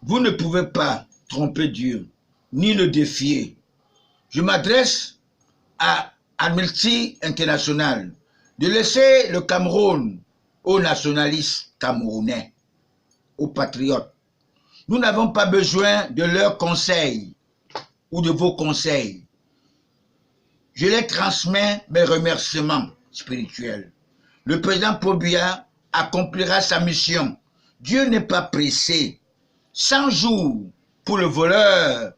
Vous ne pouvez pas tromper Dieu, ni le défier. Je m'adresse à Amnesty International de laisser le Cameroun aux nationalistes camerounais, aux patriotes. Nous n'avons pas besoin de leurs conseils ou de vos conseils. Je les transmets mes remerciements spirituels. Le président Paul Biya accomplira sa mission. Dieu n'est pas pressé. 100 jours pour le voleur,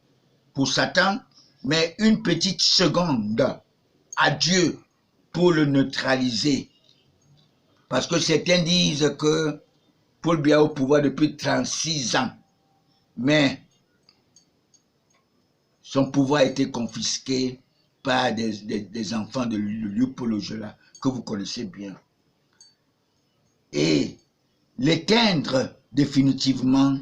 pour Satan, mais une petite seconde à Dieu pour le neutraliser. Parce que certains disent que Paul Biya est au pouvoir depuis 36 ans. Mais son pouvoir a été confisqué par des enfants de Léopold Jola, que vous connaissez bien. Et l'éteindre définitivement,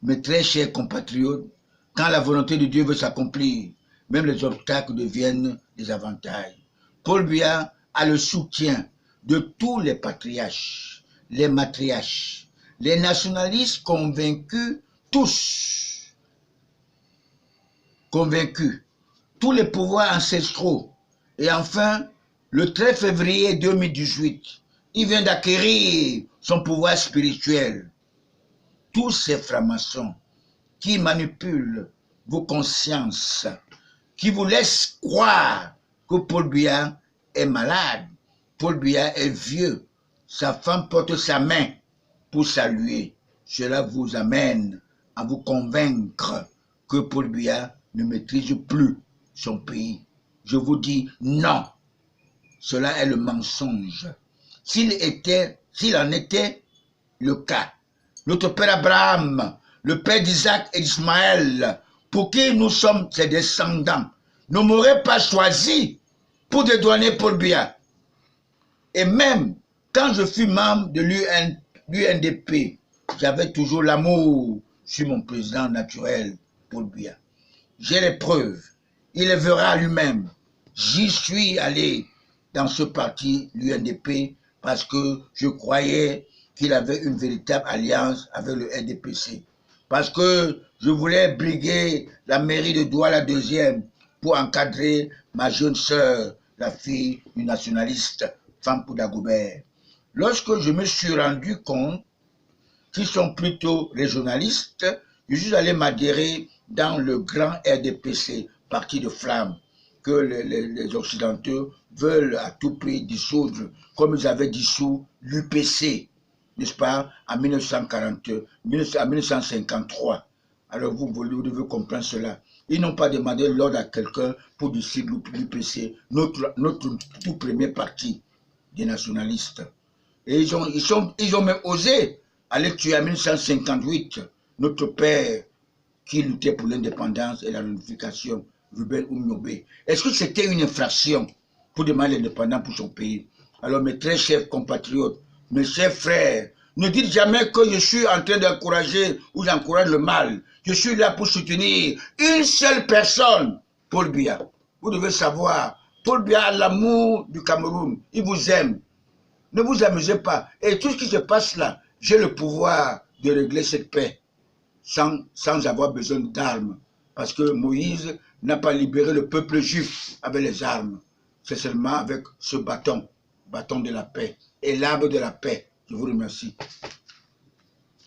mes très chers compatriotes, quand la volonté de Dieu veut s'accomplir, même les obstacles deviennent des avantages. Paul Biya a le soutien de tous les patriarches, les matriarches, les nationalistes convaincus, tous convaincus, tous les pouvoirs ancestraux. Et enfin, le 13 février 2018, il vient d'acquérir son pouvoir spirituel. Tous ces francs-maçons qui manipulent vos consciences, qui vous laissent croire que Paul Biya est malade, Paul Biya est vieux, sa femme porte sa main pour saluer. Cela vous amène à vous convaincre que Paul Biya ne maîtrise plus son pays. Je vous dis non, cela est le mensonge. S'il en était le cas, notre père Abraham, le père d'Isaac et d'Ismaël, pour qui nous sommes ses descendants, ne m'aurait pas choisi pour dédouaner Paul Biya. Et même quand je fus membre de l'UNDP, j'avais toujours l'amour sur mon président naturel, Paul Biya. J'ai les preuves, il les verra lui-même. J'y suis allé dans ce parti, l'UNDP, parce que je croyais qu'il avait une véritable alliance avec le NDPC. Parce que je voulais briguer la mairie de Douala 2e pour encadrer ma jeune sœur, la fille du nationaliste Famkou Dagobert. Lorsque je me suis rendu compte qu'ils sont plutôt régionalistes, je suis allé m'adhérer dans le grand RDPC, parti de flamme, que les Occidentaux veulent à tout prix dissoudre, comme ils avaient dissous l'UPC, n'est-ce pas, en 1953. Alors vous devez comprendre cela. Ils n'ont pas demandé l'ordre à quelqu'un pour dissoudre l'UPC, notre tout premier parti des nationalistes. Et ils ont même osé aller tuer en 1958 notre père qui luttait pour l'indépendance et la réunification, Ruben Oumyobé. Est-ce que c'était une infraction pour demander l'indépendance pour son pays? Alors mes très chers compatriotes, mes chers frères, ne dites jamais que je suis en train d'encourager ou j'encourage le mal. Je suis là pour soutenir une seule personne, Paul Biya. Vous devez savoir, Paul Biya a l'amour du Cameroun. Il vous aime. Ne vous amusez pas. Et tout ce qui se passe là, j'ai le pouvoir de régler cette paix sans avoir besoin d'armes. Parce que Moïse n'a pas libéré le peuple juif avec les armes. C'est seulement avec ce bâton de la paix et l'arbre de la paix. Je vous remercie.